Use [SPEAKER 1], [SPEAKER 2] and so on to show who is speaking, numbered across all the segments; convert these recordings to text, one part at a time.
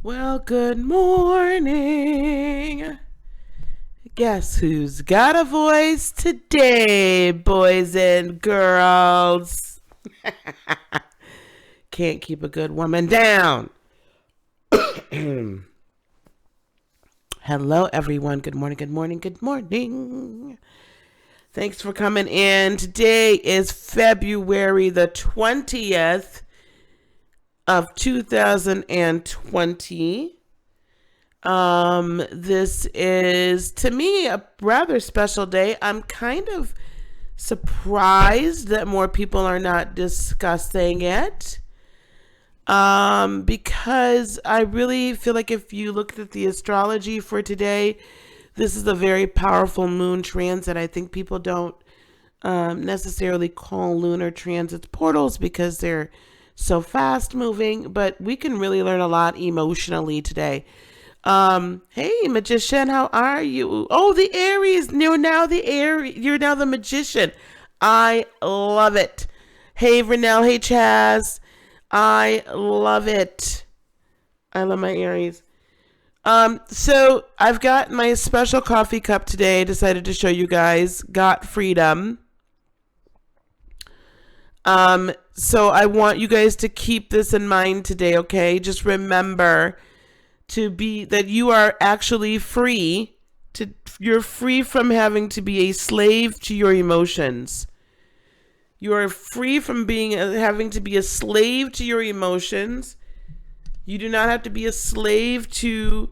[SPEAKER 1] Well, good morning. Guess who's got a voice today, boys and girls? Can't keep a good woman down. Hello, everyone. Good morning, good morning, good morning. Thanks for coming in. Today is February the 20th of 2020. This is, to me, a rather special day. I'm kind of surprised that more people are not discussing it. Because I really feel like if you looked at the astrology for today, this is a very powerful moon transit. I think people don't necessarily call lunar transits portals because they're so fast moving, but we can really learn a lot emotionally today. Hey, magician, how are you? Oh, the Aries. You're now the magician. I love it. Hey, Vernell. Hey, Chaz. I love it. I love my Aries. So I've got my special coffee cup today. Decided to show you guys. Got freedom. So I want you guys to keep this in mind today, okay? Just remember that you are actually free. You're free from having to be a slave to your emotions. You are free from having to be a slave to your emotions. You do not have to be a slave to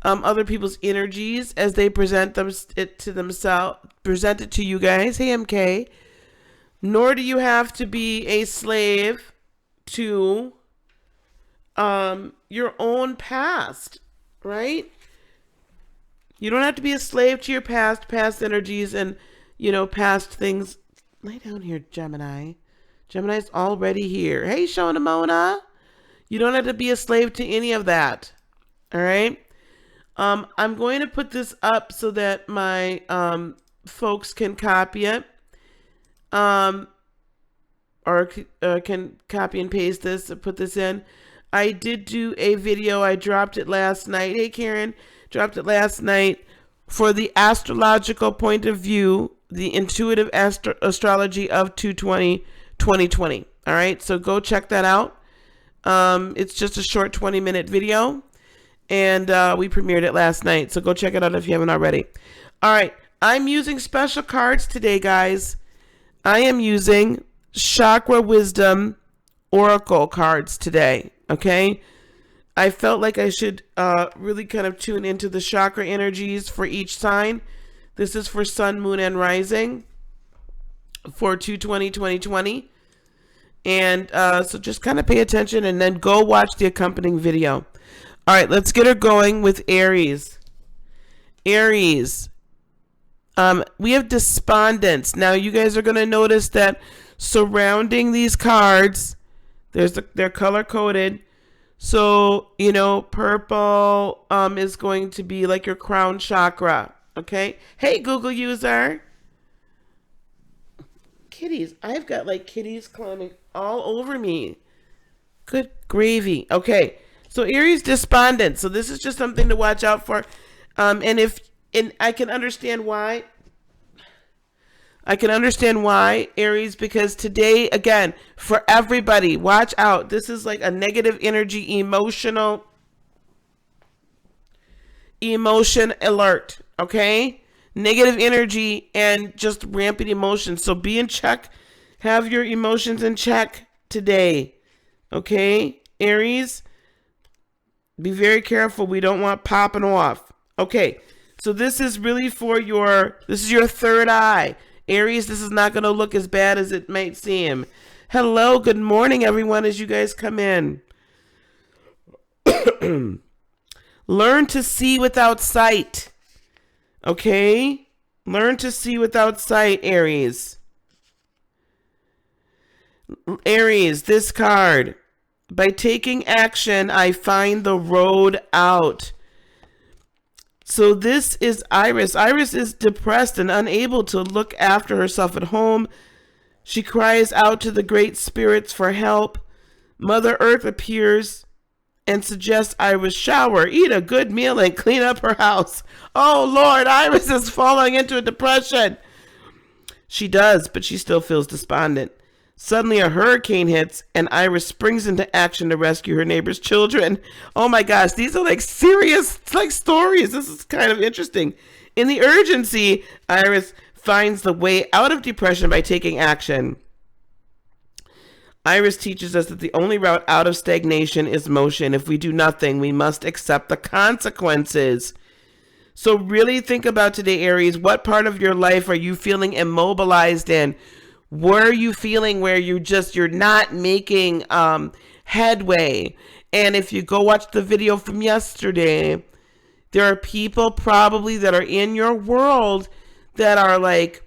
[SPEAKER 1] other people's energies as they present it to you guys. Hey, MK. Nor do you have to be a slave to your own past, right? You don't have to be a slave to your past energies and, past things. Lay down here, Gemini. Gemini's already here. Hey, Shona Mona. You don't have to be a slave to any of that, all right? I'm going to put this up so that my folks can copy it. Or can copy and paste this or put this in. I did do a video. I dropped it last night. Hey, Karen. Dropped it last night for the astrological point of view, the intuitive astrology of 2020. All right, so go check that out. It's just a short 20-minute video, and we premiered it last night. So go check it out if you haven't already. All right, I'm using special cards today, guys. I am using Chakra Wisdom Oracle cards today, okay? I felt like I should really kind of tune into the chakra energies for each sign. This is for Sun, Moon, and Rising for 2020. And so just kind of pay attention and then go watch the accompanying video. All right, let's get her going with Aries. Aries. We have despondence. Now, you guys are going to notice that surrounding these cards, they're color-coded. So, purple is going to be like your crown chakra, okay? Hey, Google user. Kitties. I've got, kitties climbing all over me. Good gravy. Okay, so Aries despondent. So this is just something to watch out for. And I can understand why. Aries, because today, again, for everybody, watch out. This is like a negative energy, emotion alert, okay? Negative energy and just rampant emotions. So be in check. Have your emotions in check today, okay? Aries, be very careful. We don't want popping off. Okay, so this is really this is your third eye. Aries, this is not going to look as bad as it might seem. Hello, good morning, everyone, as you guys come in. Learn to see without sight. Okay? Learn to see without sight, Aries. Aries, this card. By taking action, I find the road out. So this is Iris. Iris is depressed and unable to look after herself at home. She cries out to the great spirits for help. Mother Earth appears and suggests Iris shower, eat a good meal, and clean up her house. Oh, Lord, Iris is falling into a depression. She does, but she still feels despondent. Suddenly a hurricane hits, and Iris springs into action to rescue her neighbor's children. Oh my gosh, these are like serious stories. This is kind of interesting. In the urgency, Iris finds the way out of depression by taking action. Iris teaches us that the only route out of stagnation is motion. If we do nothing, we must accept the consequences. So really think about today, Aries. What part of your life are you feeling immobilized in? Where are you feeling where you're not making headway? And if you go watch the video from yesterday, there are people probably that are in your world that are like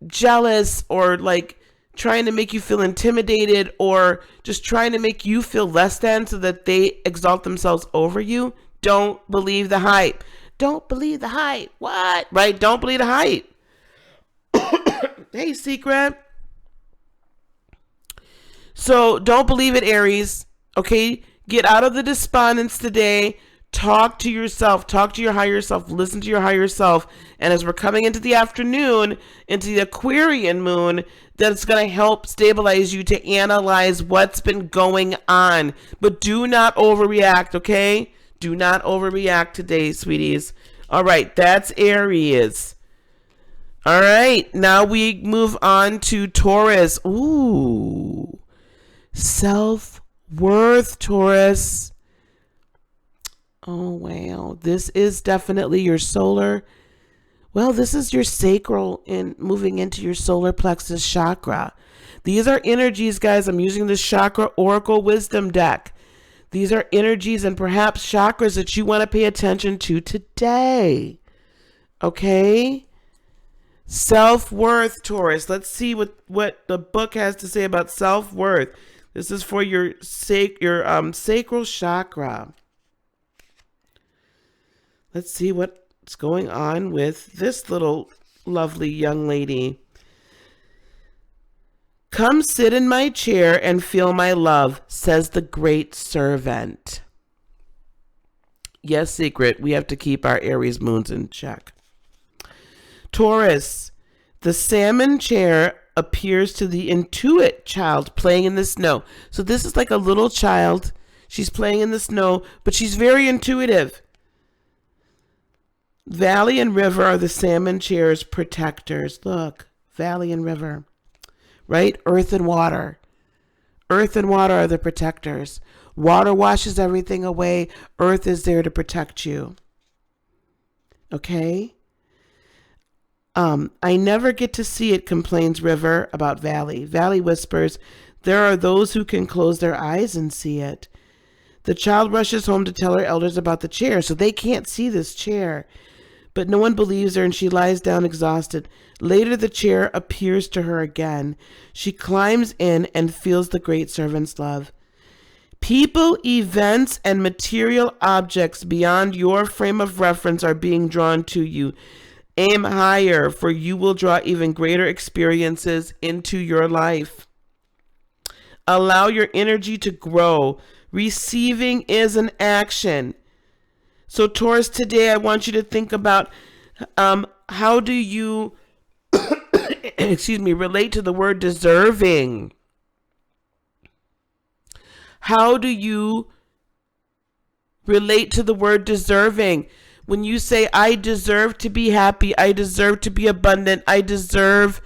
[SPEAKER 1] jealous or like trying to make you feel intimidated or just trying to make you feel less than so that they exalt themselves over you. Don't believe the hype. Don't believe the hype. What? Right? Don't believe the hype. Hey, Secret. So don't believe it, Aries. Okay? Get out of the despondence today. Talk to yourself. Talk to your higher self. Listen to your higher self. And as we're coming into the afternoon, into the Aquarian moon, that's going to help stabilize you to analyze what's been going on. But do not overreact, okay? Do not overreact today, sweeties. All right, that's Aries. All right, now we move on to Taurus. Ooh, self-worth, Taurus. Oh, wow. This is definitely your solar. Well, this is your sacral and moving into your solar plexus chakra. These are energies, guys. I'm using the Chakra Oracle Wisdom deck. These are energies and perhaps chakras that you want to pay attention to today. Okay? Self-worth, Taurus. Let's see what the book has to say about self-worth. This is for your sacral chakra. Let's see what's going on with this little lovely young lady. Come sit in my chair and feel my love, says the great servant. Yes, Secret, we have to keep our Aries moons in check. Taurus, the salmon chair appears to the intuit child playing in the snow. So this is like a little child. She's playing in the snow, but she's very intuitive. Valley and river are the salmon chair's protectors. Look, valley and river, right? Earth and water. Earth and water are the protectors. Water washes everything away. Earth is there to protect you. Okay? I never get to see it, complains River about Valley. Valley whispers, there are those who can close their eyes and see it. The child rushes home to tell her elders about the chair, so they can't see this chair. But no one believes her, and she lies down exhausted. Later, the chair appears to her again. She climbs in and feels the great servant's love. People, events, and material objects beyond your frame of reference are being drawn to you. Aim higher, for you will draw even greater experiences into your life. Allow your energy to grow. Receiving is an action. So Taurus, today I want you to think about how do you, relate to the word deserving. How do you relate to the word deserving? When you say, I deserve to be happy, I deserve to be abundant, I deserve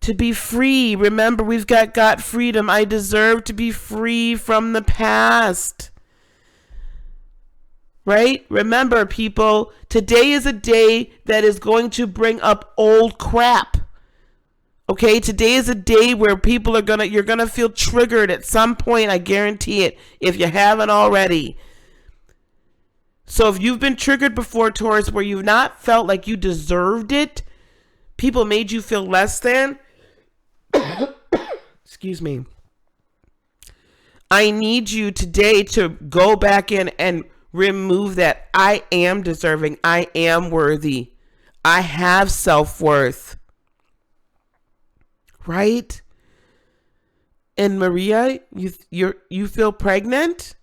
[SPEAKER 1] to be free. Remember, we've got freedom. I deserve to be free from the past. Right? Remember, people, today is a day that is going to bring up old crap. Okay? Today is a day where people are you're gonna feel triggered at some point, I guarantee it, if you haven't already. So if you've been triggered before, Taurus, where you've not felt like you deserved it, people made you feel less than, excuse me, I need you today to go back in and remove that. I am deserving. I am worthy. I have self-worth. Right? And Maria, you feel pregnant?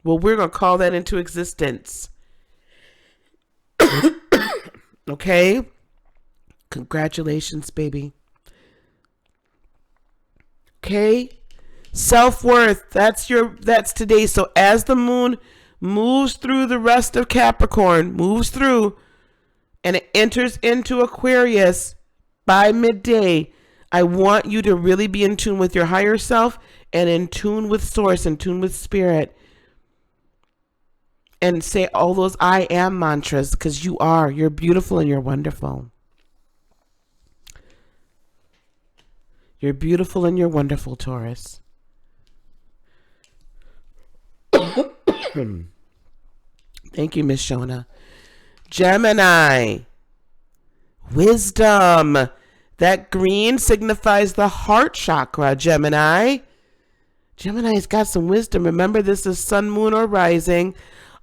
[SPEAKER 1] Well, we're going to call that into existence. Okay? Congratulations, baby. Okay? Self-worth. That's today. So as the moon moves through the rest of Capricorn, moves through, and it enters into Aquarius by midday, I want you to really be in tune with your higher self and in tune with source, in tune with spirit. And say all those I am mantras, because you are. You're beautiful and you're wonderful. You're beautiful and you're wonderful, Taurus. Thank you, Miss Shona. Gemini. Wisdom. That green signifies the heart chakra, Gemini. Gemini's got some wisdom. Remember, this is sun, moon, or rising.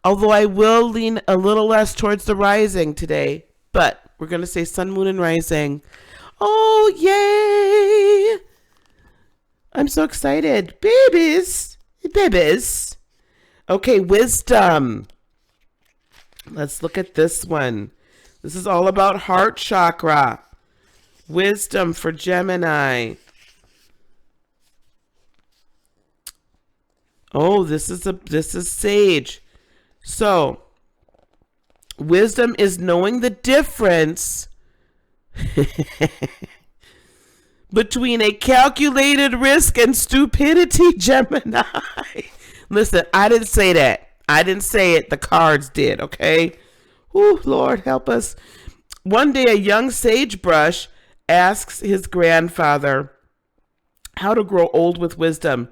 [SPEAKER 1] Although I will lean a little less towards the rising today. But we're going to say sun, moon, and rising. Oh, yay! I'm so excited. Babies. Babies. Okay, wisdom. Let's look at this one. This is all about heart chakra. Wisdom for Gemini. Oh, this is sage. So, wisdom is knowing the difference between a calculated risk and stupidity, Gemini. Listen, I didn't say that. I didn't say it. The cards did, okay? Ooh, Lord, help us. One day, a young sagebrush asks his grandfather how to grow old with wisdom.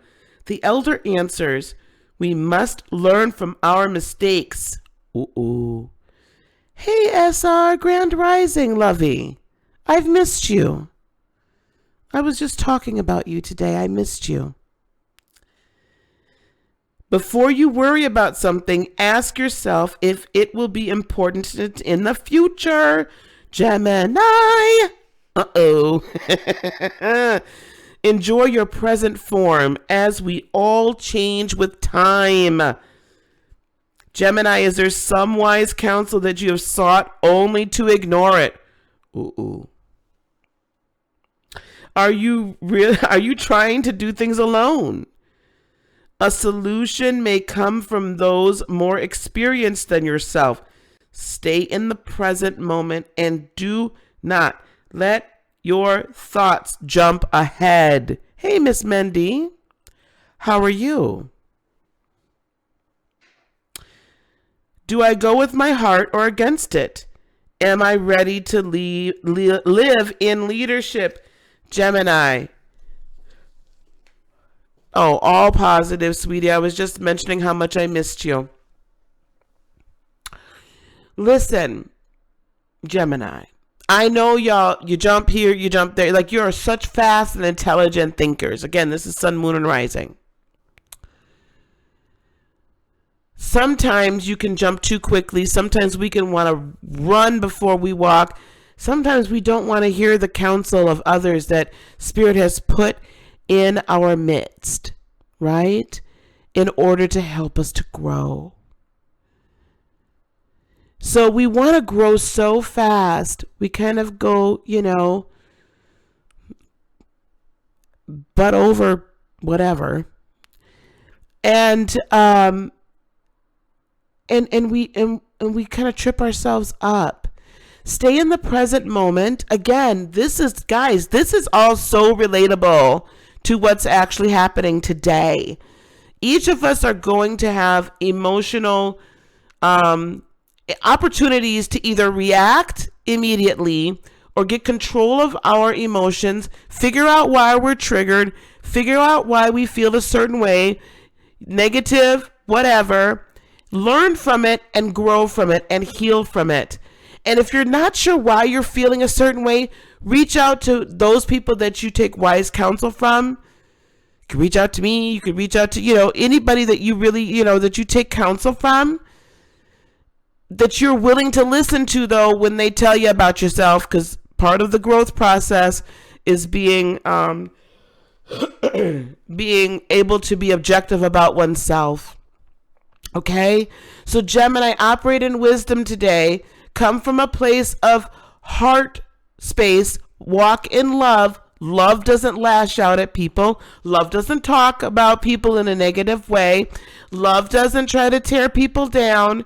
[SPEAKER 1] The elder answers, "We must learn from our mistakes." Ooh. Hey, SR, Grand Rising, lovey. I've missed you. I was just talking about you today. I missed you. Before you worry about something, ask yourself if it will be important in the future. Gemini. Uh-oh. Enjoy your present form as we all change with time. Gemini, is there some wise counsel that you have sought only to ignore it? Ooh. Are you trying to do things alone? A solution may come from those more experienced than yourself. Stay in the present moment and do not let your thoughts jump ahead. Hey, Miss Mendy. How are you? Do I go with my heart or against it? Am I ready to live in leadership? Gemini. Oh, all positive, sweetie. I was just mentioning how much I missed you. Listen, Gemini. I know y'all, you jump here, you jump there. Like, you're such fast and intelligent thinkers. Again, this is sun, moon, and rising. Sometimes you can jump too quickly. Sometimes we can want to run before we walk. Sometimes we don't want to hear the counsel of others that Spirit has put in our midst, right? In order to help us to grow. So we want to grow so fast. We kind of go, butt over whatever. And we kind of trip ourselves up. Stay in the present moment. Again, this is all so relatable to what's actually happening today. Each of us are going to have emotional opportunities to either react immediately or get control of our emotions, figure out why we're triggered, figure out why we feel a certain way, negative, whatever, learn from it and grow from it and heal from it. And if you're not sure why you're feeling a certain way, reach out to those people that you take wise counsel from. You can reach out to me. You could reach out to, anybody that you really, that you take counsel from, that you're willing to listen to, though, when they tell you about yourself, because part of the growth process is being able to be objective about oneself. Okay? So Gemini, operate in wisdom today. Come from a place of heart space. Walk in love. Love doesn't lash out at people. Love doesn't talk about people in a negative way. Love doesn't try to tear people down,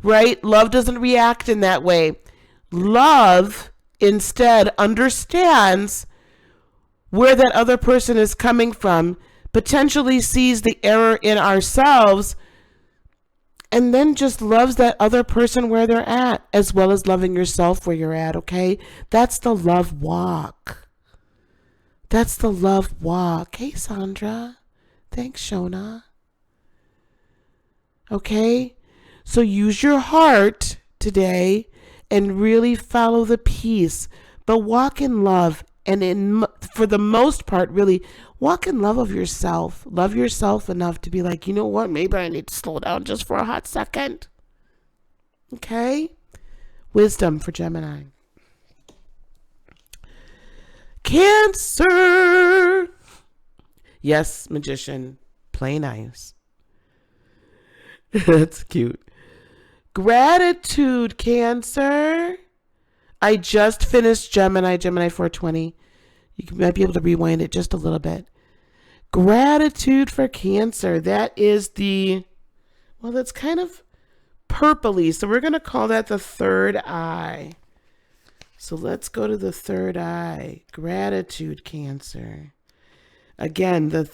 [SPEAKER 1] right? Love doesn't react in that way. Love instead understands where that other person is coming from, potentially sees the error in ourselves, and then just loves that other person where they're at, as well as loving yourself where you're at, okay? That's the love walk. That's the love walk. Hey, Sandra. Thanks, Shona. Okay? So use your heart today and really follow the peace. But walk in love. And for the most part, really, walk in love of yourself. Love yourself enough to be like, you know what? Maybe I need to slow down just for a hot second. Okay? Wisdom for Gemini. Cancer. Yes, Magician. Play nice. That's cute. Gratitude, Cancer. I just finished Gemini 420. You might be able to rewind it just a little bit. Gratitude for Cancer. That is that's kind of purpley. So we're going to call that the third eye. So let's go to the third eye. Gratitude, Cancer. Again, the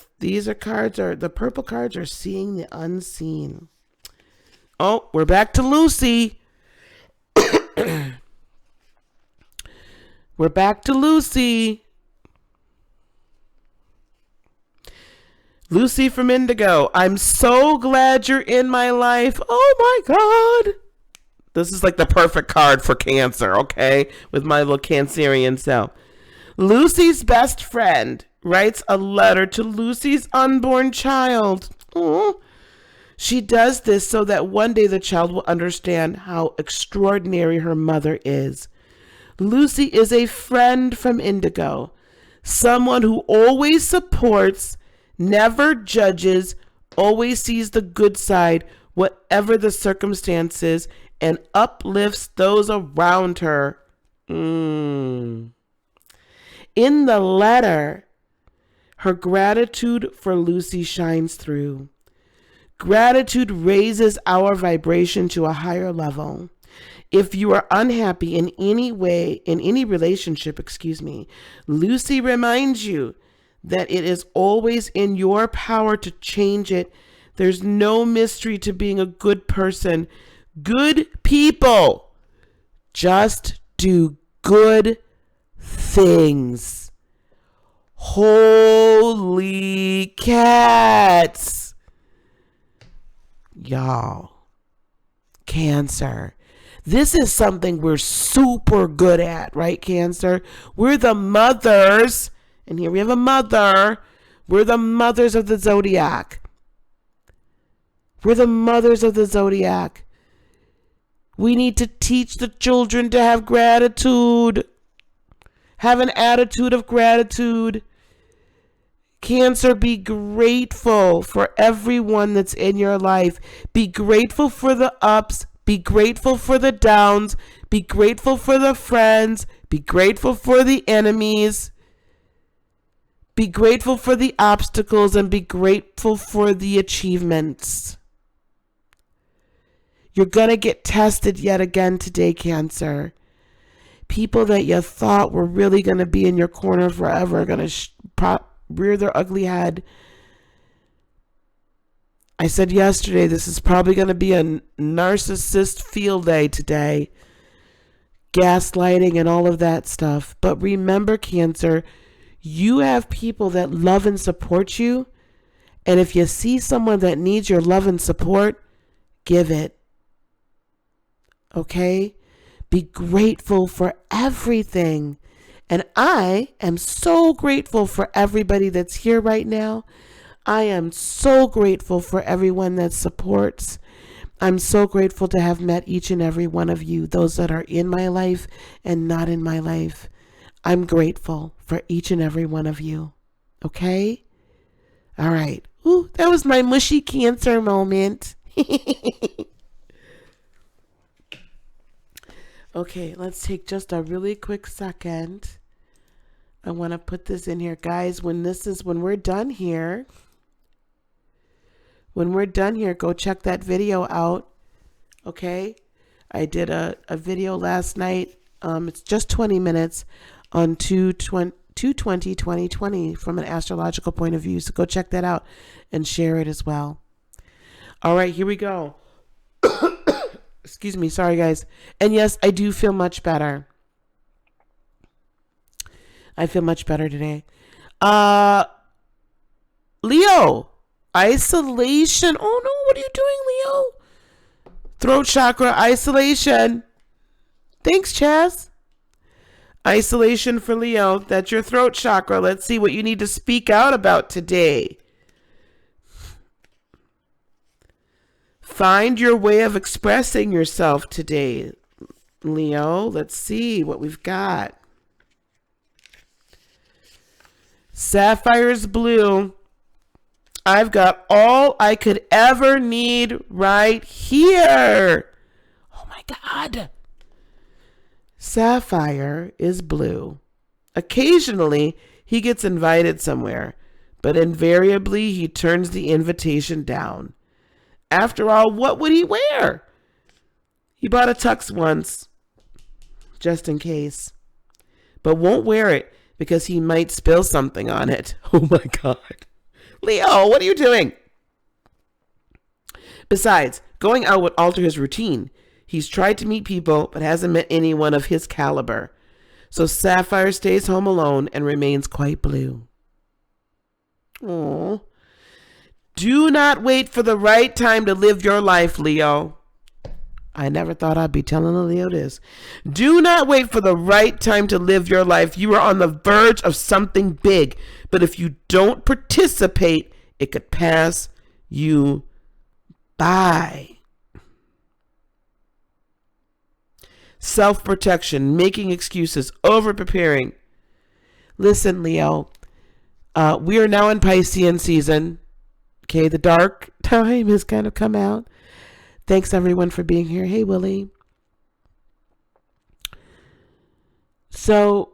[SPEAKER 1] purple cards are seeing the unseen. Oh, we're back to Lucy. We're back to Lucy. Lucy from Indigo. I'm so glad you're in my life. Oh my God. This is like the perfect card for Cancer, okay? With my little Cancerian self. Lucy's best friend writes a letter to Lucy's unborn child. Oh. She does this so that one day the child will understand how extraordinary her mother is. Lucy is a friend from Indigo, someone who always supports, never judges, always sees the good side, whatever the circumstances, and uplifts those around her. In the letter, her gratitude for Lucy shines through. Gratitude raises our vibration to a higher level. If you are unhappy in any way, in any relationship, Lucy reminds you that it is always in your power to change it. There's no mystery to being a good person. Good people just do good things. Holy cats. Y'all, Cancer. This is something we're super good at, right, Cancer? We're the mothers, and here we have a mother. We're the mothers of the zodiac. We're the mothers of the zodiac. We need to teach the children to have gratitude. Have an attitude of gratitude. Cancer, be grateful for everyone that's in your life. Be grateful for the ups. Be grateful for the downs. Be grateful for the friends. Be grateful for the enemies. Be grateful for the obstacles and be grateful for the achievements. You're going to get tested yet again today, Cancer. People that you thought were really going to be in your corner forever are going to rear their ugly head. I said yesterday, this is probably going to be a narcissist field day today. Gaslighting and all of that stuff. But remember, Cancer, you have people that love and support you. And if you see someone that needs your love and support, give it. Okay? Be grateful for everything. And I am so grateful for everybody that's here right now. I am so grateful for everyone that supports. I'm so grateful to have met each and every one of you, those that are in my life and not in my life. I'm grateful for each and every one of you. Okay? All right. Ooh, that was my mushy Cancer moment. Okay, let's take just a really quick second. I want to put this in here. Guys, when we're done here, go check that video out. Okay? I did a video last night. It's just 20 minutes on 2/20/2020 from an astrological point of view. So go check that out and share it as well. All right, here we go. Excuse me. Sorry, guys. And yes, I do feel much better. I feel much better today. Leo, isolation. Oh no, what are you doing, Leo? Throat chakra, isolation. Thanks, Chaz. Isolation for Leo. That's your throat chakra. Let's see what you need to speak out about today. Find your way of expressing yourself today, Leo. Let's see what we've got. Sapphire's blue. I've got all I could ever need right here. Oh my God. Sapphire is blue. Occasionally, he gets invited somewhere, but invariably he turns the invitation down. After all, what would he wear? He bought a tux once, just in case, but won't wear it because he might spill something on it. Oh my God. Leo, what are you doing? Besides, going out would alter his routine. He's tried to meet people, but hasn't met anyone of his caliber. So Sapphire stays home alone and remains quite blue. Oh. Do not wait for the right time to live your life, Leo. I never thought I'd be telling a Leo this. Do not wait for the right time to live your life. You are on the verge of something big, but if you don't participate, it could pass you by. Self-protection, making excuses, over-preparing. Listen, Leo, we are now in Piscean season. Okay, the dark time has kind of come out. Thanks, everyone, for being here. Hey, Willie. So,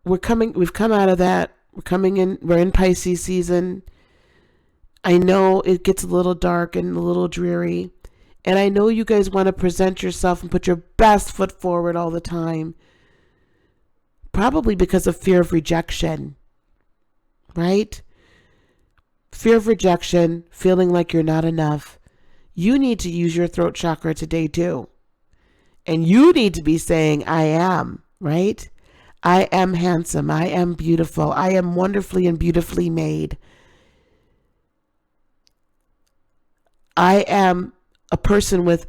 [SPEAKER 1] we've come out of that. We're in Pisces season. I know it gets a little dark and a little dreary. And I know you guys want to present yourself and put your best foot forward all the time. Probably because of fear of rejection. Right? Fear of rejection, feeling like you're not enough. You need to use your throat chakra today too. And you need to be saying, I am, right? I am handsome. I am beautiful. I am wonderfully and beautifully made. I am a person with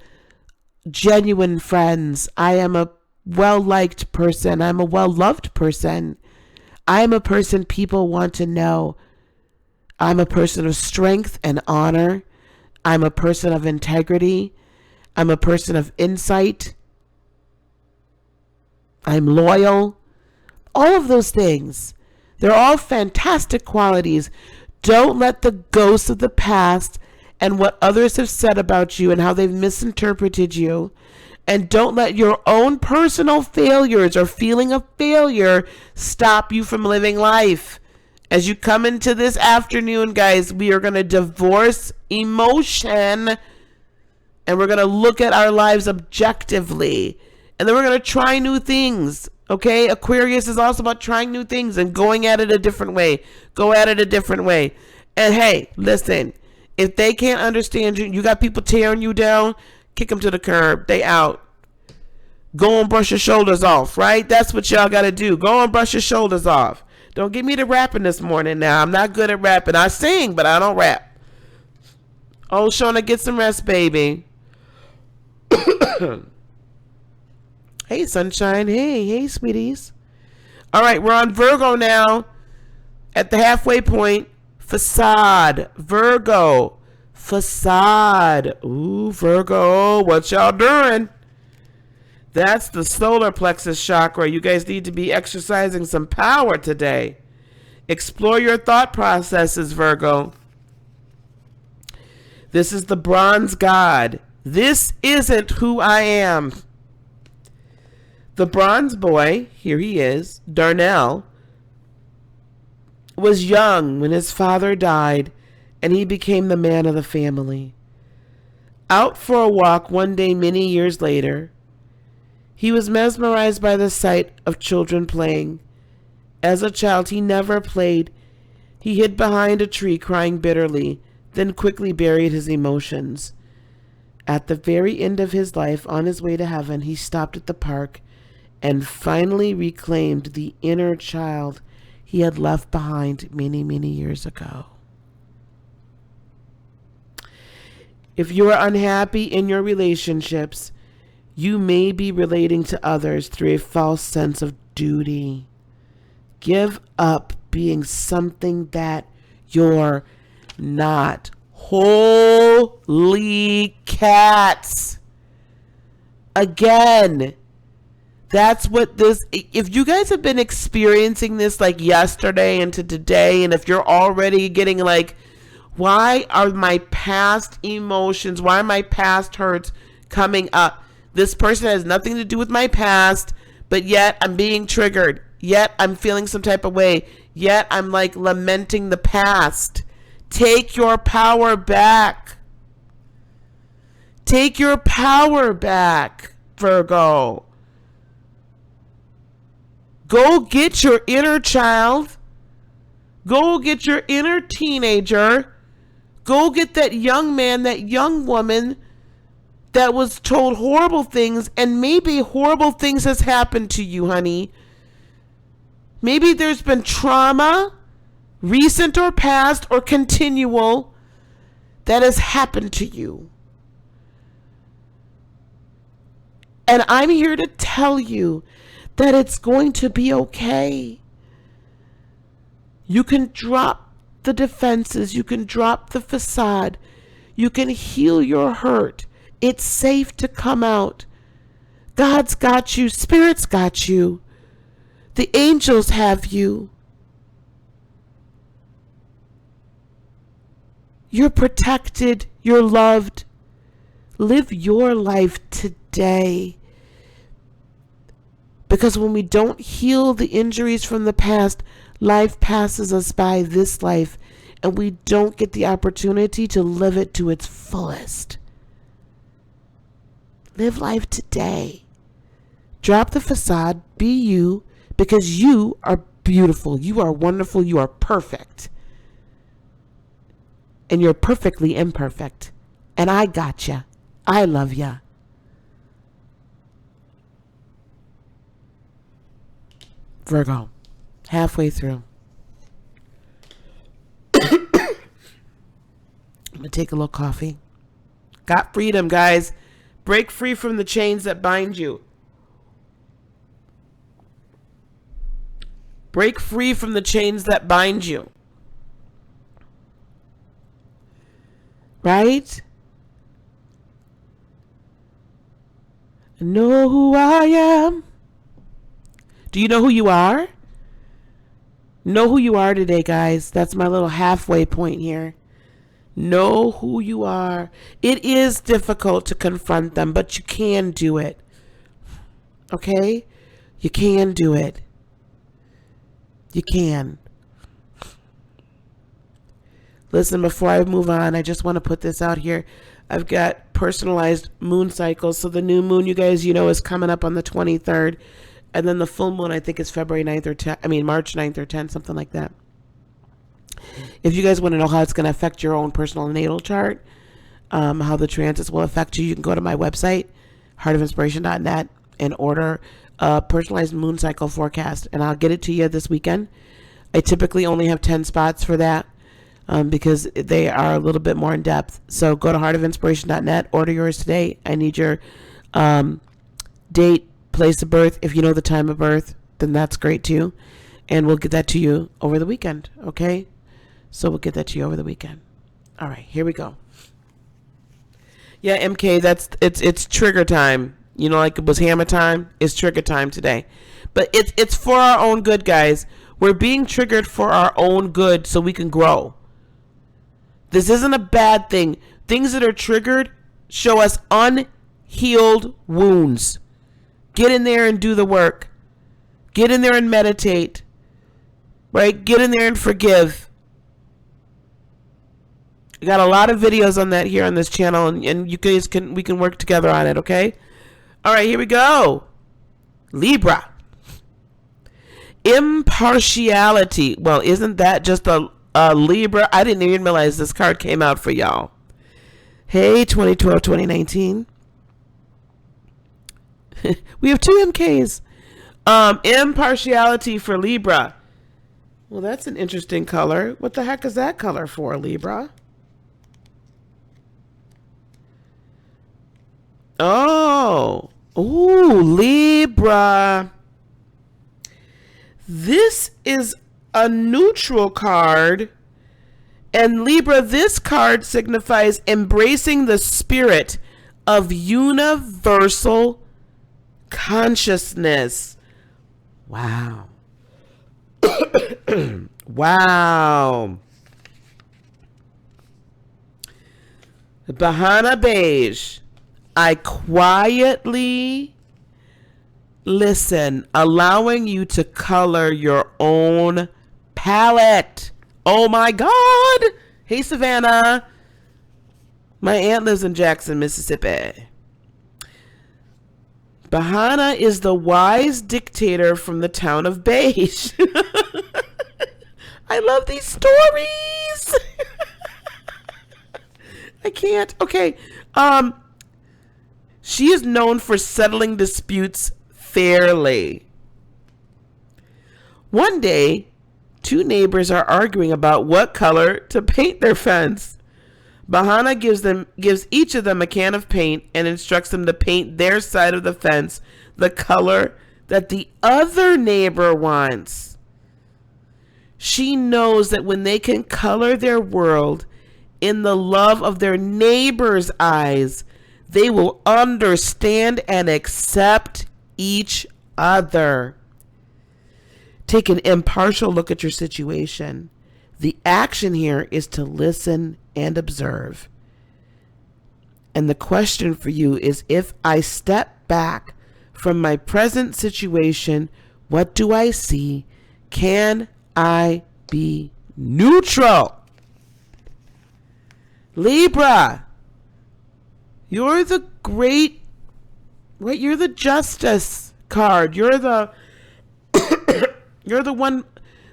[SPEAKER 1] genuine friends. I am a well-liked person. I'm a well-loved person. I'm a person people want to know. I'm a person of strength and honor. I'm a person of integrity. I'm a person of insight. I'm loyal. All of those things. They're all fantastic qualities. Don't let the ghosts of the past and what others have said about you and how they've misinterpreted you, and don't let your own personal failures or feeling of failure stop you from living life. As you come into this afternoon, guys, we are going to divorce emotion and we're going to look at our lives objectively. And then we're going to try new things. Okay? Aquarius is also about trying new things and going at it a different way. Go at it a different way. And hey, listen, if they can't understand you, you got people tearing you down, kick them to the curb. They out. Go and brush your shoulders off, right? That's what y'all got to do. Go and brush your shoulders off. Don't get me to rapping this morning now. I'm not good at rapping. I sing, but I don't rap. Oh, Shona, get some rest, baby. Hey, sunshine. Hey, sweeties. All right, we're on Virgo now. At the halfway point. Facade. Virgo. Facade. Ooh, Virgo. What y'all doing? That's the solar plexus chakra. You guys need to be exercising some power today. Explore your thought processes, Virgo. This is the bronze god. This isn't who I am. The bronze boy, here he is, Darnell, was young when his father died, and he became the man of the family. Out for a walk one day many years later, he was mesmerized by the sight of children playing. As a child, he never played. He hid behind a tree crying bitterly, then quickly buried his emotions. At the very end of his life, on his way to heaven, he stopped at the park and finally reclaimed the inner child he had left behind many, many years ago. If you are unhappy in your relationships, you may be relating to others through a false sense of duty. Give up being something that you're not. Holy cats. Again, that's what this, if you guys have been experiencing this like yesterday into today, and if you're already getting like, why are my past emotions, why are my past hurts coming up? This person has nothing to do with my past, but yet I'm being triggered. Yet I'm feeling some type of way. Yet I'm like lamenting the past. Take your power back. Take your power back, Virgo. Go get your inner child. Go get your inner teenager. Go get that young man, that young woman that was told horrible things, and maybe horrible things has happened to you, honey. Maybe there's been trauma, recent or past or continual, that has happened to you. And I'm here to tell you that it's going to be okay. You can drop the defenses. You can drop the facade. You can heal your hurt. It's safe to come out. God's got you. Spirit's got you. The angels have you. You're protected. You're loved. Live your life today. Because when we don't heal the injuries from the past, life passes us by this life, and we don't get the opportunity to live it to its fullest. Live life today. Drop the facade. Be you, because you are beautiful. You are wonderful. You are perfect. And you're perfectly imperfect. And I got ya. I love ya. Virgo, halfway through. I'm going to take a little coffee. Got freedom, guys. Break free from the chains that bind you. Break free from the chains that bind you. Right? Know who I am. Do you know who you are? Know who you are today, guys. That's my little halfway point here. Know who you are. It is difficult to confront them, but you can do it. Okay? You can do it. You can. Listen, before I move on, I just want to put this out here. I've got personalized moon cycles. So the new moon, you guys, you know, is coming up on the 23rd. And then the full moon, I think, is February 9th or 10th. March 9th or 10th, something like that. If you guys want to know how it's going to affect your own personal natal chart, how the transits will affect you, you can go to my website, heartofinspiration.net, and order a personalized moon cycle forecast. And I'll get it to you this weekend. I typically only have 10 spots for that because they are a little bit more in depth. So go to heartofinspiration.net, order yours today. I need your date, place of birth. If you know the time of birth, then that's great too, and we'll get that to you over the weekend. Okay, so we'll get that to you over the weekend. All right, here we go. Yeah, MK, it's trigger time. You know, like it was hammer time. It's trigger time today, but it's for our own good, guys. We're being triggered for our own good, so we can grow. This isn't a bad thing. Things that are triggered show us unhealed wounds. Get in there and do the work. Get in there and meditate. Right? Get in there and forgive. I got a lot of videos on that here on this channel, and you guys we can work together on it, okay? All right, here we go. Libra. Impartiality. Well, isn't that just a Libra? I didn't even realize this card came out for y'all. Hey, 2012, 2019. We have 2 MKs. Impartiality for Libra. Well, that's an interesting color. What the heck is that color for, Libra? Oh. Ooh, Libra. This is a neutral card. And Libra, this card signifies embracing the spirit of universal consciousness. Wow. Wow. Bahana Beige. I quietly listen, allowing you to color your own palette. Oh my God. Hey, Savannah. My aunt lives in Jackson, Mississippi. Bahana is the wise dictator from the town of Beige. I love these stories. I can't. Okay. She is known for settling disputes fairly. One day, 2 neighbors are arguing about what color to paint their fence. Bahana gives each of them a can of paint and instructs them to paint their side of the fence the color that the other neighbor wants. She knows that when they can color their world in the love of their neighbor's eyes, they will understand and accept each other. Take an impartial look at your situation. The action here is to listen and observe. And the question for you is, if I step back from my present situation, what do I see? Can I be neutral? Libra, you're the great, right? You're the justice card. You're the you're the one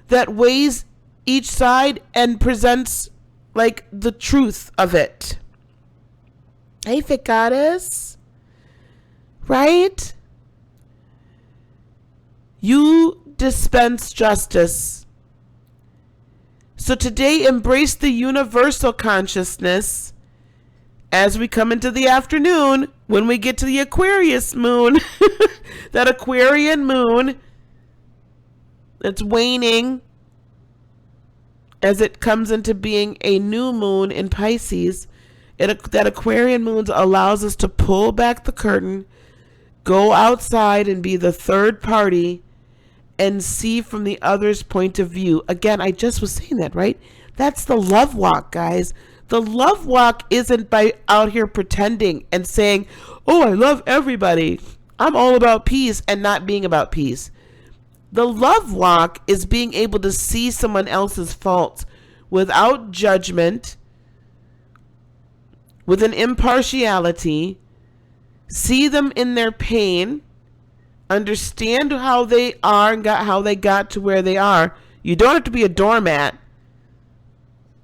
[SPEAKER 1] that weighs each side and presents like the truth of it. Hey, Fit Goddess. Right? You dispense justice. So today, embrace the universal consciousness as we come into the afternoon when we get to the Aquarius moon. That Aquarian moon that's waning as it comes into being a new moon in Pisces. That Aquarian moon allows us to pull back the curtain, go outside and be the third party and see from the other's point of view. Again, I just was saying that, right? That's the love walk, guys. The love walk isn't by out here pretending and saying, oh, I love everybody. I'm all about peace, and not being about peace. The love walk is being able to see someone else's faults without judgment, with an impartiality, see them in their pain, understand how they are and how they got to where they are. You don't have to be a doormat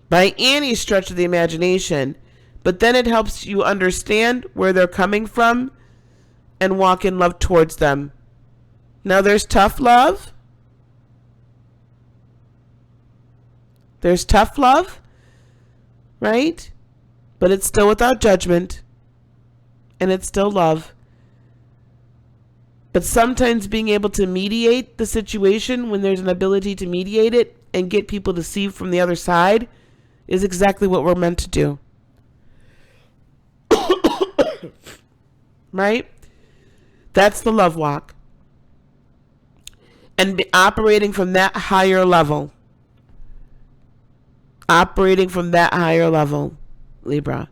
[SPEAKER 1] by any stretch of the imagination, but then it helps you understand where they're coming from and walk in love towards them. Now there's tough love. There's tough love, right? But it's still without judgment, and it's still love. But sometimes being able to mediate the situation when there's an ability to mediate it and get people to see from the other side is exactly what we're meant to do. Right? That's the love walk. And be operating from that higher level. operating from that higher level, Libra.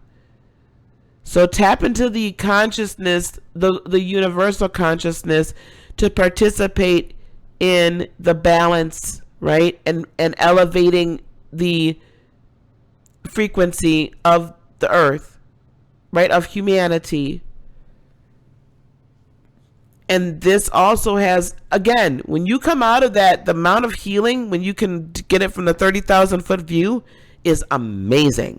[SPEAKER 1] So tap into the consciousness, the universal consciousness, to participate in the balance, right? And elevating the frequency of the earth, right? Of humanity. And this also has, again, when you come out of that, the amount of healing, when you can get it from the 30,000 foot view, is amazing.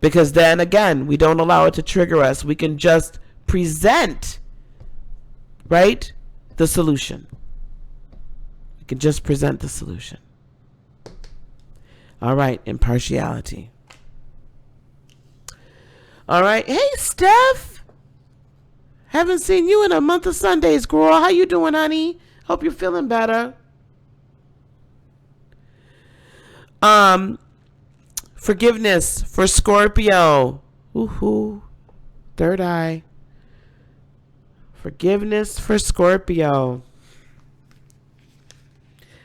[SPEAKER 1] Because then again, we don't allow it to trigger us. We can just present, right, the solution. We can just present the solution. All right, impartiality. All right, hey Steph, haven't seen you in a month of Sundays, girl. How you doing, honey? Hope you're feeling better. Forgiveness for Scorpio. Woohoo. Third eye. Forgiveness for Scorpio.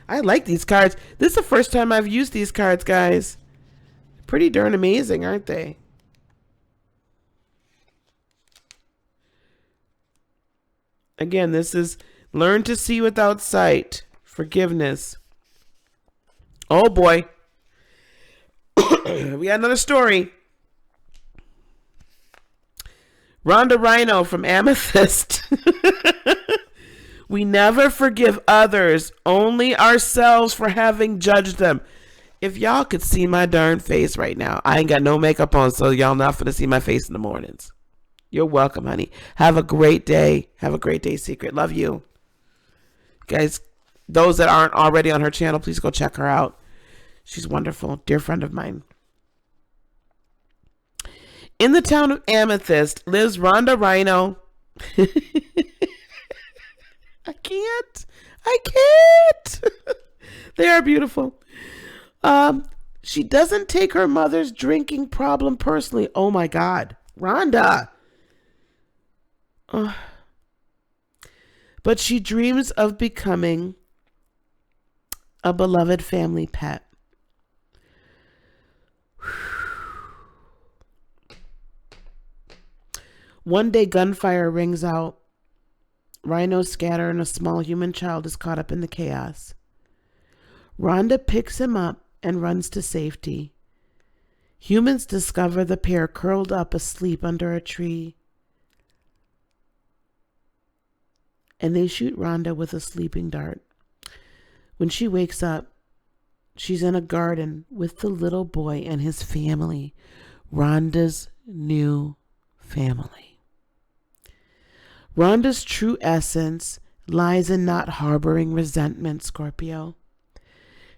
[SPEAKER 1] I like these cards. This is the first time I've used these cards, guys. Pretty darn amazing, aren't they? Again, this is learn to see without sight. Forgiveness. Oh boy. We got another story. Rhonda Rhino from Amethyst. We never forgive others, only ourselves for having judged them. If y'all could see my darn face right now. I ain't got no makeup on, so y'all not finna see my face in the mornings. You're welcome, honey. Have a great day. Have a great day, Secret. Love you. Guys, those that aren't already on her channel, please go check her out. She's wonderful. Dear friend of mine. In the town of Amethyst lives Rhonda Rhino. I can't. They are beautiful. She doesn't take her mother's drinking problem personally. Oh my God. Rhonda. But she dreams of becoming a beloved family pet. One day, gunfire rings out. Rhinos scatter and a small human child is caught up in the chaos. Rhonda picks him up and runs to safety. Humans discover the pair curled up asleep under a tree. And they shoot Rhonda with a sleeping dart. When she wakes up, she's in a garden with the little boy and his family. Rhonda's new family. Rhonda's true essence lies in not harboring resentment, Scorpio.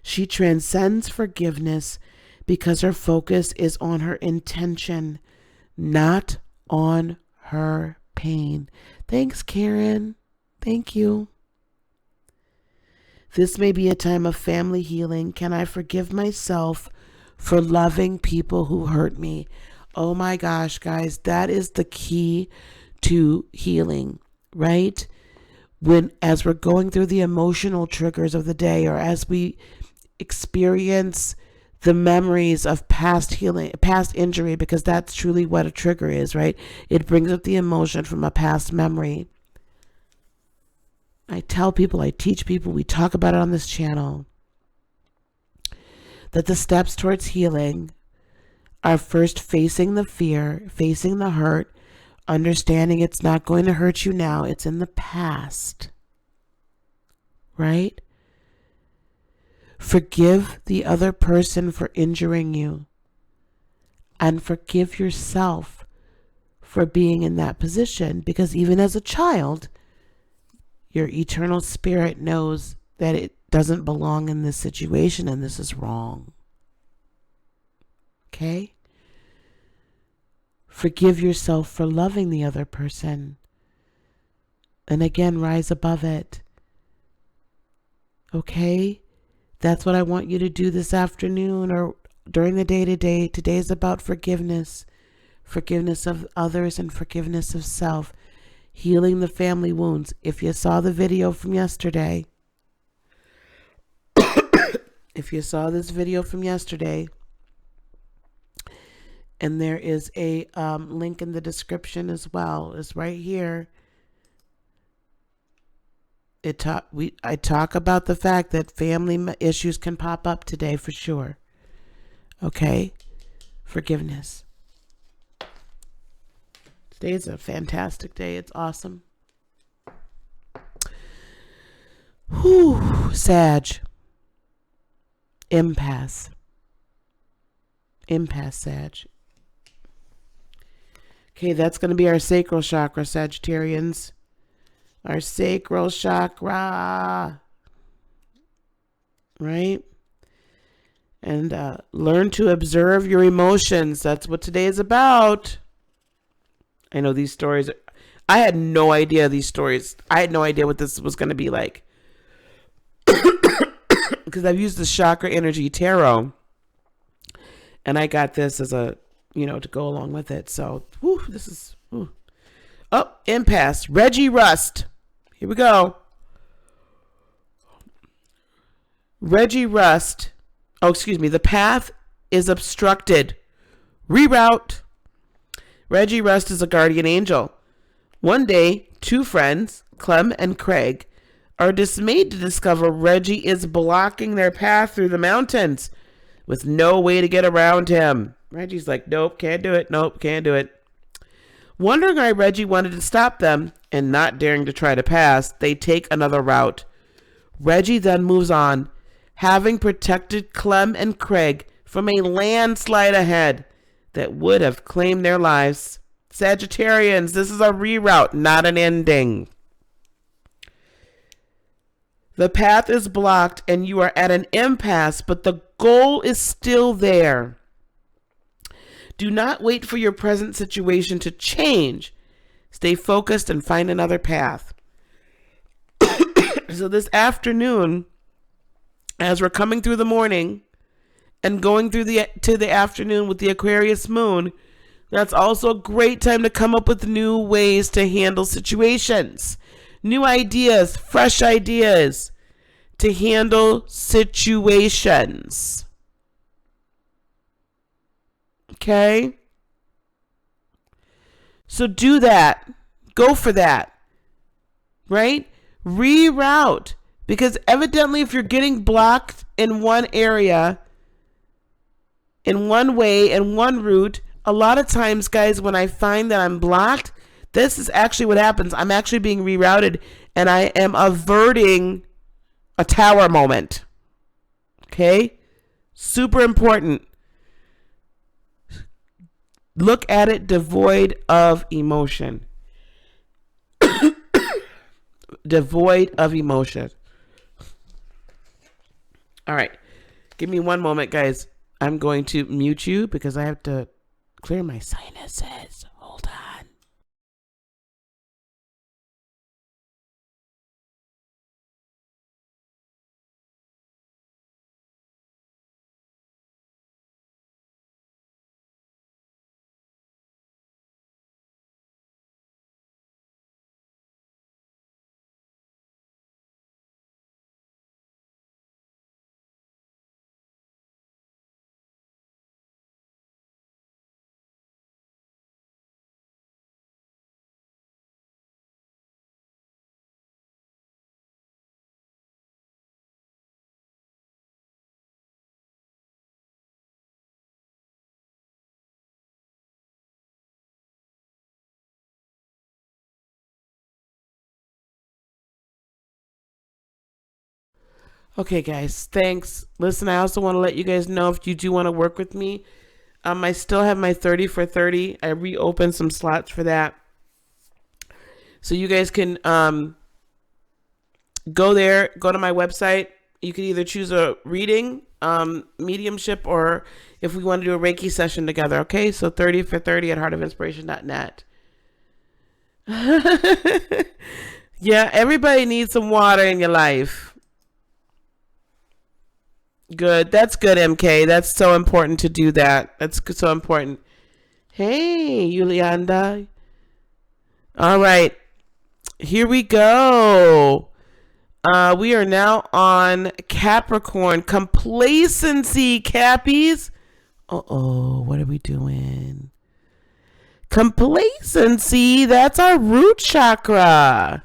[SPEAKER 1] She transcends forgiveness because her focus is on her intention, not on her pain. Thanks, Karen. Thank you. This may be a time of family healing. Can I forgive myself for loving people who hurt me? Oh my gosh, guys, that is the key to healing, right? As we're going through the emotional triggers of the day, or as we experience the memories of past healing, past injury, because that's truly what a trigger is, right? It brings up the emotion from a past memory. I tell people, I teach people, we talk about it on this channel, that the steps towards healing are first facing the fear, facing the hurt, understanding it's not going to hurt you now, it's in the past, right? Forgive the other person for injuring you, and forgive yourself for being in that position, because even as a child, your eternal spirit knows that it doesn't belong in this situation and this is wrong. Okay? Forgive yourself for loving the other person. And again, rise above it. Okay? That's what I want you to do this afternoon or during the day today. Today is about forgiveness. Forgiveness of others and forgiveness of self. Healing the family wounds. If you saw the video from yesterday, if you saw this video from yesterday, and there is a link in the description as well, it's right here. I talk about the fact that family issues can pop up today for sure. Okay, forgiveness. Today is a fantastic day. It's awesome. Whew, Sag. Impasse. Impasse, Sag. Okay, that's going to be our sacral chakra, Sagittarians. Our sacral chakra. Right? And learn to observe your emotions. That's what today is about. I know these stories. I had no idea these stories. I had no idea what this was going to be like. Because I've used the chakra energy tarot. And I got this as a, to go along with it. So, this is, Oh, impasse. Reggie Rust. Here we go. Reggie Rust. Oh, excuse me. The path is obstructed. Reroute. Reggie Rust is a guardian angel. One day, two friends, Clem and Craig, are dismayed to discover Reggie is blocking their path through the mountains with no way to get around him. Reggie's like, nope, can't do it. Nope, can't do it. Wondering why Reggie wanted to stop them and not daring to try to pass, they take another route. Reggie then moves on, having protected Clem and Craig from a landslide ahead that would have claimed their lives. Sagittarians, this is a reroute, not an ending. The path is blocked and you are at an impasse, but the goal is still there. Do not wait for your present situation to change. Stay focused and find another path. So this afternoon, as we're coming through the morning and going through to the afternoon with the Aquarius moon, that's also a great time to come up with new ways to handle situations. New ideas, fresh ideas to handle situations. Okay? So do that. Go for that. Right? Reroute. Because evidently if you're getting blocked in one area, in one way, in one route, a lot of times, guys, when I find that I'm blocked, this is actually what happens. I'm actually being rerouted and I am averting a tower moment. Okay? Super important. Look at it devoid of emotion. Devoid of emotion. All right. Give me one moment, guys. I'm going to mute you because I have to clear my sinuses. Hold on. Okay, guys, thanks. Listen, I also want to let you guys know if you do want to work with me, I still have my 30 for 30. I reopened some slots for that. So you guys can go there, go to my website. You can either choose a reading, mediumship, or if we want to do a Reiki session together, okay? So 30 for 30 at heartofinspiration.net. Yeah, everybody needs some water in your life. Good. That's good, MK. That's so important to do that. That's so important. Hey, Yulianda. All right. Here we go. We are now on Capricorn. Complacency, Cappies. Uh-oh, what are we doing? Complacency, that's our root chakra.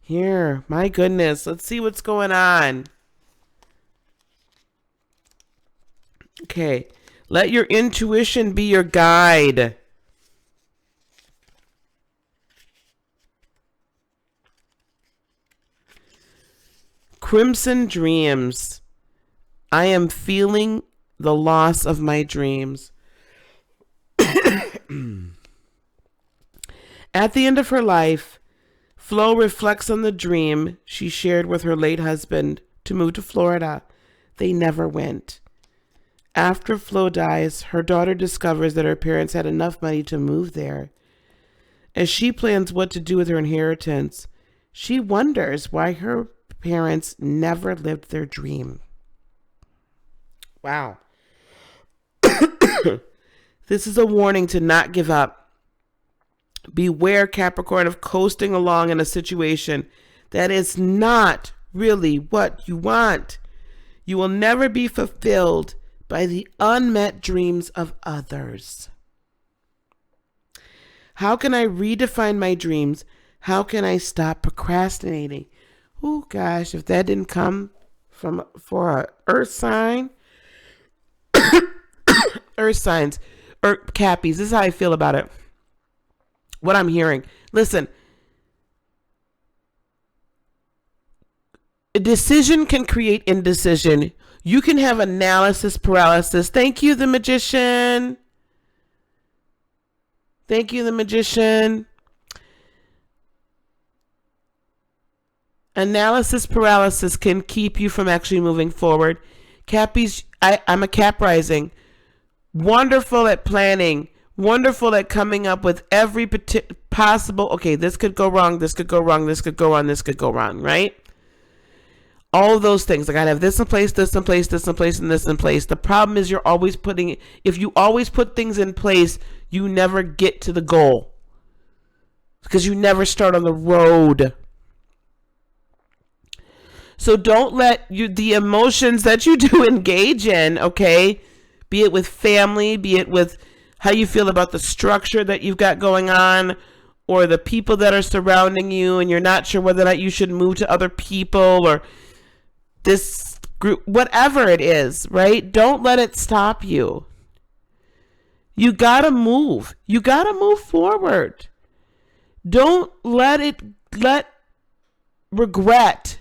[SPEAKER 1] Here, my goodness, let's see what's going on. Okay, let your intuition be your guide. Crimson dreams. I am feeling the loss of my dreams. At the end of her life, Flo reflects on the dream she shared with her late husband to move to Florida. They never went. After Flo dies, her daughter discovers that her parents had enough money to move there. As she plans what to do with her inheritance, she wonders why her parents never lived their dream. Wow. This is a warning to not give up. Beware, Capricorn, of coasting along in a situation that is not really what you want. You will never be fulfilled by the unmet dreams of others. How can I redefine my dreams? How can I stop procrastinating? Oh gosh, if that didn't come for a earth sign, earth signs, or Cappies, this is how I feel about it. What I'm hearing. Listen, a decision can create indecision. You can have analysis paralysis. Thank you, the magician. Thank you, the magician. Analysis paralysis can keep you from actually moving forward. Cappies, I'm a Cap rising. Wonderful at planning. Wonderful at coming up with every possible, okay, this could go wrong, this could go wrong, this could go wrong, this could go wrong, right? All of those things. I gotta have this in place, this in place, this in place, and this in place. The problem is you're always putting, if you always put things in place, you never get to the goal. Because you never start on the road. So don't let the emotions that you do engage in, okay, be it with family, be it with how you feel about the structure that you've got going on, or the people that are surrounding you, and you're not sure whether or not you should move to other people, or this group, whatever it is, right? Don't let it stop you. You gotta move. You gotta move forward. Don't let regret,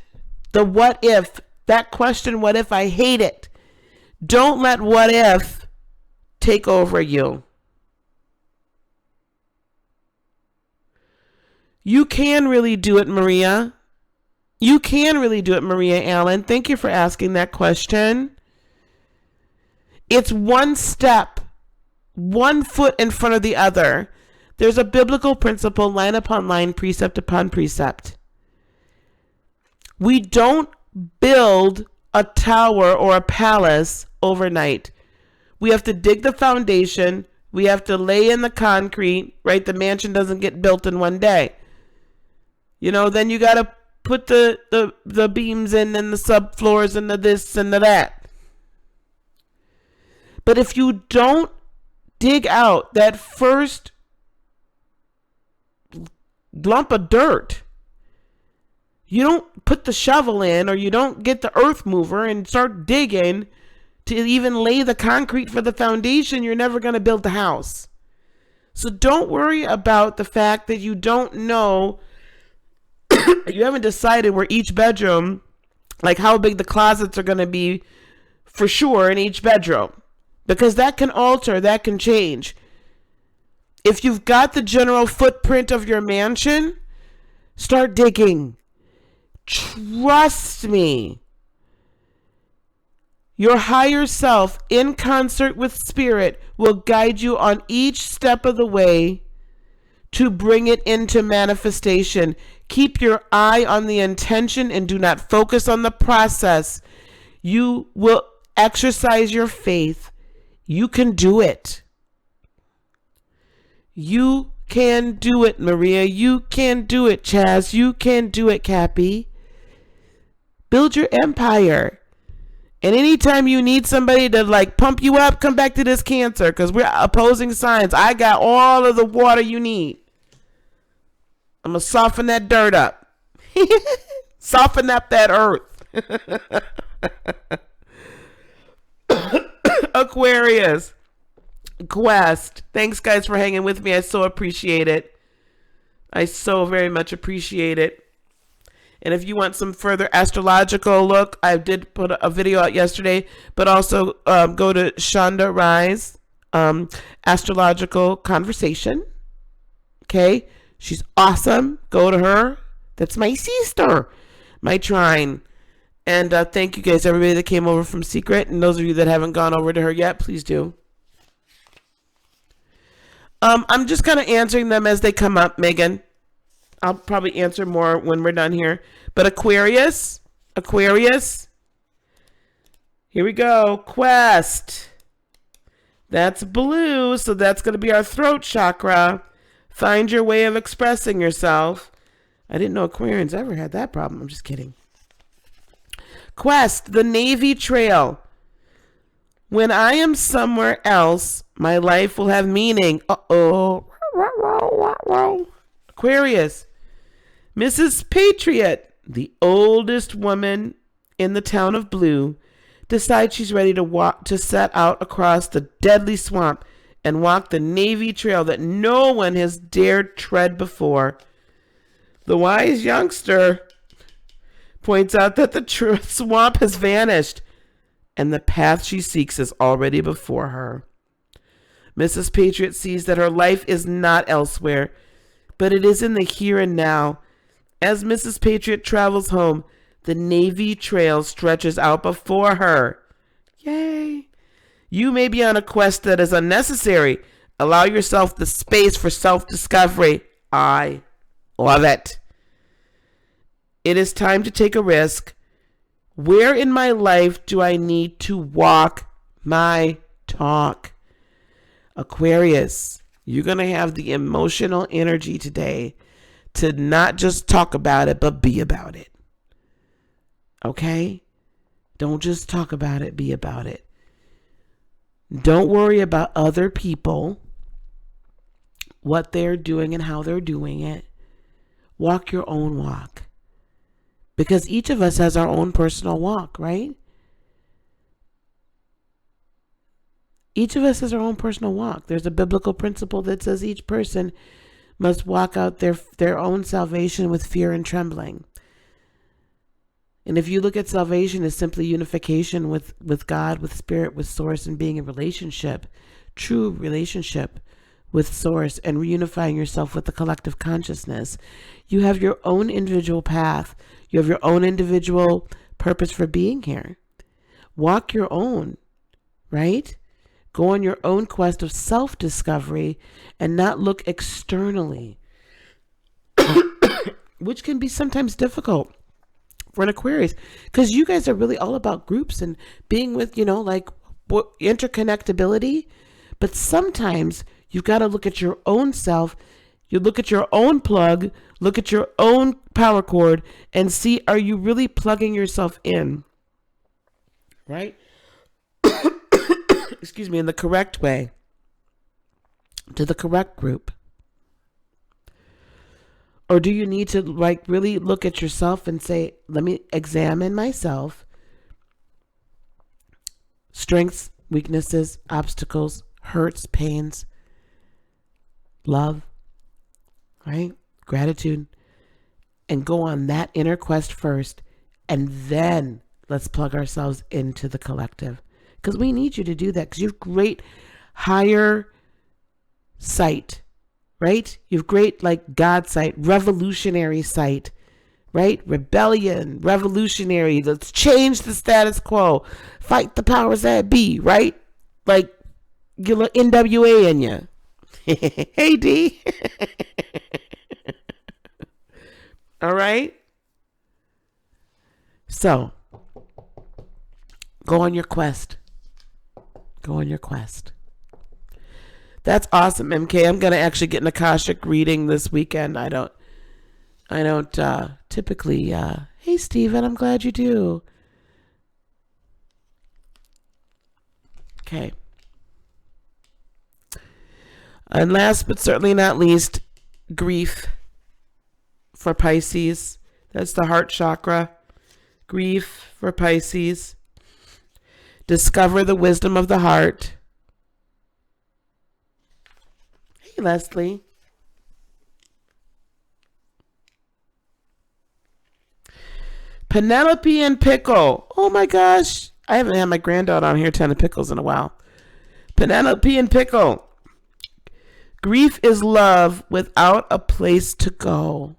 [SPEAKER 1] the what if, that question, what if, I hate it. Don't let what if take over you. You can really do it, Maria. You can really do it, Maria Allen. Thank you for asking that question. It's one step, one foot in front of the other. There's a biblical principle, line upon line, precept upon precept. We don't build a tower or a palace overnight. We have to dig the foundation. We have to lay in the concrete, right? The mansion doesn't get built in one day. You know, then you got to put the beams in and the subfloors and the this and the that. But if you don't dig out that first lump of dirt, you don't put the shovel in, or you don't get the earth mover and start digging to even lay the concrete for the foundation, you're never going to build the house. So don't worry about the fact that you don't know, you haven't decided where each bedroom, like how big the closets are going to be for sure in each bedroom. Because that can alter, that can change. If you've got the general footprint of your mansion, start digging. Trust me. Your higher self, in concert with spirit, will guide you on each step of the way to bring it into manifestation. Keep your eye on the intention and do not focus on the process. You will exercise your faith. You can do it. You can do it, Maria. You can do it, Chaz. You can do it, Cappy. Build your empire. And anytime you need somebody to like pump you up, come back to this Cancer, because we're opposing signs. I got all of the water you need. I'm going to soften that dirt up. Soften up that earth. Aquarius. Quest. Thanks, guys, for hanging with me. I so appreciate it. I so very much appreciate it. And if you want some further astrological look, I did put a video out yesterday, but also go to Shonda Rhi's Astrological Conversation. Okay? She's awesome. Go to her. That's my sister, my trine. And thank you guys, everybody that came over from Secret. And those of you that haven't gone over to her yet, please do. I'm just kind of answering them as they come up, Megan. I'll probably answer more when we're done here. But Aquarius. Here we go. Quest. That's blue, so that's going to be our throat chakra. Find your way of expressing yourself. I didn't know Aquarians ever had that problem. I'm just kidding. Quest, the Navy Trail. When I am somewhere else, my life will have meaning. Uh-oh. Aquarius. Mrs. Patriot, the oldest woman in the town of Blue, decides she's ready to set out across the deadly swamp and walk the Navy Trail that no one has dared tread before. The wise youngster points out that the swamp has vanished and the path she seeks is already before her. Mrs. Patriot sees that her life is not elsewhere, but it is in the here and now. As Mrs. Patriot travels home, the Navy Trail stretches out before her. Yay! You may be on a quest that is unnecessary. Allow yourself the space for self-discovery. I love it. It is time to take a risk. Where in my life do I need to walk my talk? Aquarius, you're going to have the emotional energy today to not just talk about it, but be about it. Okay? Don't just talk about it, be about it. Don't worry about other people, what they're doing and how they're doing it. Walk your own walk. Because each of us has our own personal walk, right? Each of us has our own personal walk. There's a biblical principle that says each person must walk out their own salvation with fear and trembling. And if you look at salvation as simply unification with God, with Spirit, with Source, and being in relationship, true relationship with Source, and reunifying yourself with the collective consciousness, you have your own individual path. You have your own individual purpose for being here. Walk your own, right? Go on your own quest of self-discovery and not look externally, which can be sometimes difficult for an Aquarius, because you guys are really all about groups and being with, like interconnectability. But sometimes you've got to look at your own self. You look at your own plug, look at your own power cord, and see, are you really plugging yourself in, right? Excuse me, in the correct way, to the correct group? Or do you need to really look at yourself and say, let me examine myself, strengths, weaknesses, obstacles, hurts, pains, love, right? Gratitude, and go on that inner quest first, and then let's plug ourselves into the collective. Because we need you to do that, because you have great higher sight, right? You have great God sight, revolutionary sight, right? Rebellion, revolutionary. Let's change the status quo. Fight the powers that be, right? Get a little NWA in you. Hey, D. All right? So, go on your quest. Go on your quest. That's awesome, MK. I'm gonna actually get an Akashic reading this weekend. I don't typically. Hey, Steven, I'm glad you do. Okay. And last but certainly not least, grief for Pisces. That's the heart chakra. Grief for Pisces. Discover the wisdom of the heart. Hey, Leslie. Penelope and Pickle. Oh my gosh. I haven't had my granddaughter on here telling pickles in a while. Penelope and Pickle. Grief is love without a place to go.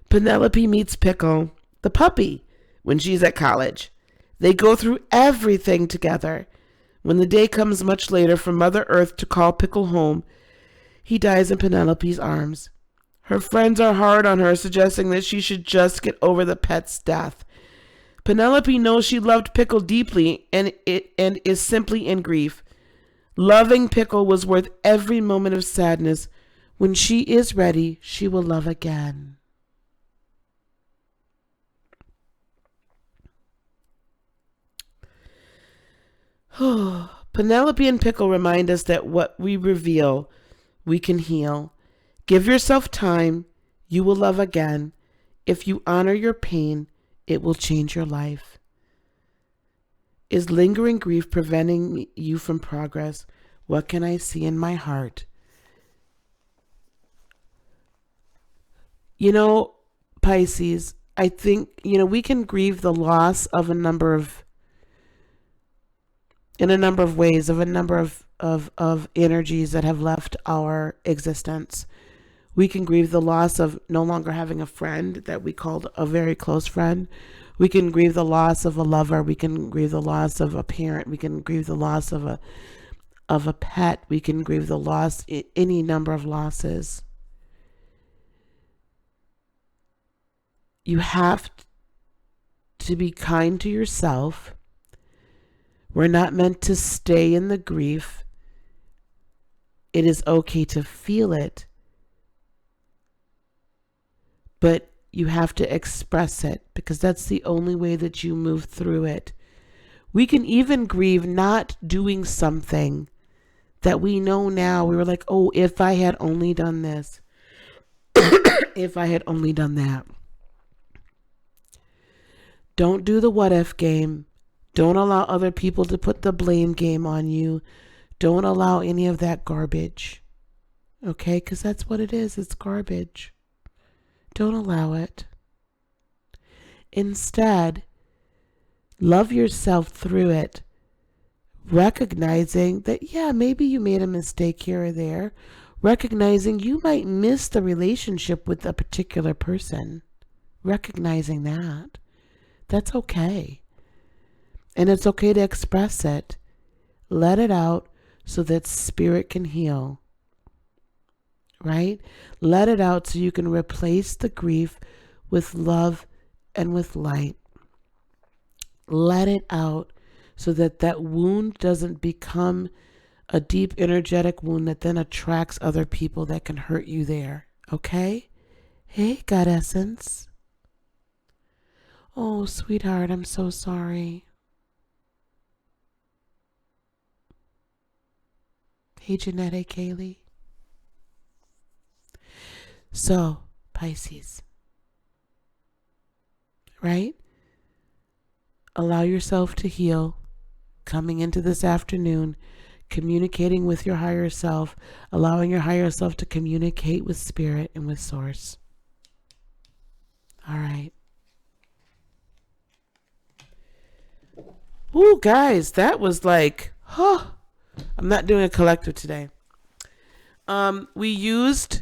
[SPEAKER 1] Penelope meets Pickle, the puppy, when she's at college. They go through everything together. When the day comes much later for Mother Earth to call Pickle home, he dies in Penelope's arms. Her friends are hard on her, suggesting that she should just get over the pet's death. Penelope knows she loved Pickle deeply and is simply in grief. Loving Pickle was worth every moment of sadness. When she is ready, she will love again. Penelope and Pickle remind us that what we reveal, we can heal. Give yourself time. You will love again. If you honor your pain, it will change your life. Is lingering grief preventing you from progress? What can I see in my heart? You know, Pisces, I think, we can grieve the loss of in a number of ways, of a number of energies that have left our existence. We can grieve the loss of no longer having a friend that we called a very close friend. We can grieve the loss of a lover. We can grieve the loss of a parent. We can grieve the loss of a pet. We can grieve the loss, any number of losses. You have to be kind to yourself. We're not meant to stay in the grief. It is okay to feel it, but you have to express it because that's the only way that you move through it. We can even grieve not doing something that we know now. We were like, oh, if I had only done this, if I had only done that. Don't do the what if game. Don't allow other people to put the blame game on you. Don't allow any of that garbage. Okay? Because that's what it is. It's garbage. Don't allow it. Instead, love yourself through it. Recognizing that, yeah, maybe you made a mistake here or there. Recognizing you might miss the relationship with a particular person. Recognizing that. That's okay. And it's okay to express it. Let it out so that spirit can heal. Right? Let it out so you can replace the grief with love and with light. Let it out so that that wound doesn't become a deep energetic wound that then attracts other people that can hurt you there. Okay? Hey, God Essence. Oh, sweetheart, I'm so sorry. Hey, Jeanette, hey, Kaylee. So, Pisces, right? Allow yourself to heal. Coming into this afternoon, communicating with your higher self, allowing your higher self to communicate with spirit and with source. All right. Ooh, guys, that was like, I'm not doing a collective today. We used,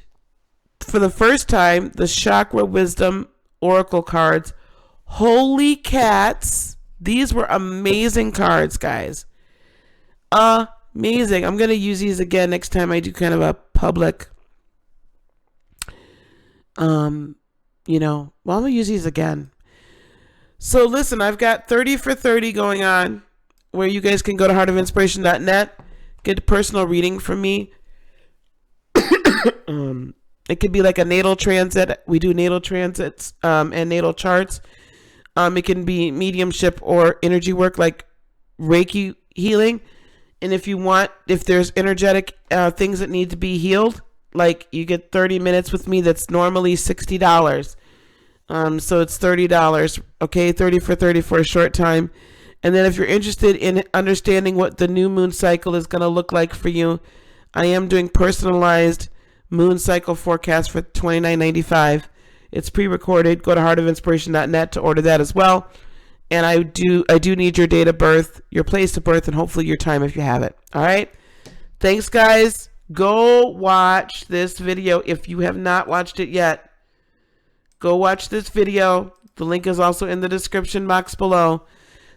[SPEAKER 1] for the first time, the Chakra Wisdom Oracle cards. Holy cats. These were amazing cards, guys. Amazing. I'm going to use these again next time I do kind of a public, I'm going to use these again. So listen, I've got 30 for 30 going on where you guys can go to heartofinspiration.net, get a personal reading from me. It could be like a natal transit. We do natal transits and natal charts. It can be mediumship or energy work like Reiki healing. And if you want, if there's energetic things that need to be healed, like you get 30 minutes with me, that's normally $60. So it's $30, okay? 30 for 30 for a short time. And then if you're interested in understanding what the new moon cycle is going to look like for you, I am doing personalized moon cycle forecast for $29.95. It's pre-recorded. Go to heartofinspiration.net to order that as well. And I do need your date of birth, your place of birth, and hopefully your time if you have it. All right? Thanks, guys. Go watch this video if you have not watched it yet. Go watch this video. The link is also in the description box below.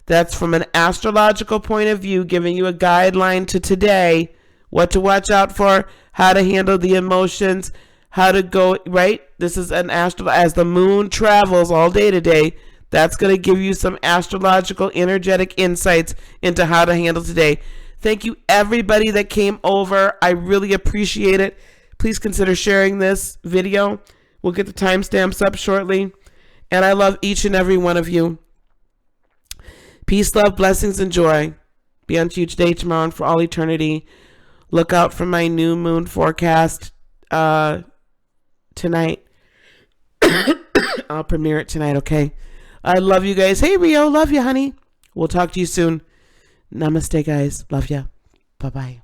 [SPEAKER 1] That's from an astrological point of view, giving you a guideline to today, what to watch out for, how to handle the emotions, how to go, right? This is an as the moon travels all day today, that's going to give you some astrological energetic insights into how to handle today. Thank you, everybody that came over. I really appreciate it. Please consider sharing this video. We'll get the timestamps up shortly. And I love each and every one of you. Peace, love, blessings, and joy be unto you today, tomorrow, and for all eternity. Look out for my new moon forecast tonight. I'll premiere it tonight, okay? I love you guys. Hey, Rio. Love you, honey. We'll talk to you soon. Namaste, guys. Love ya. Bye-bye.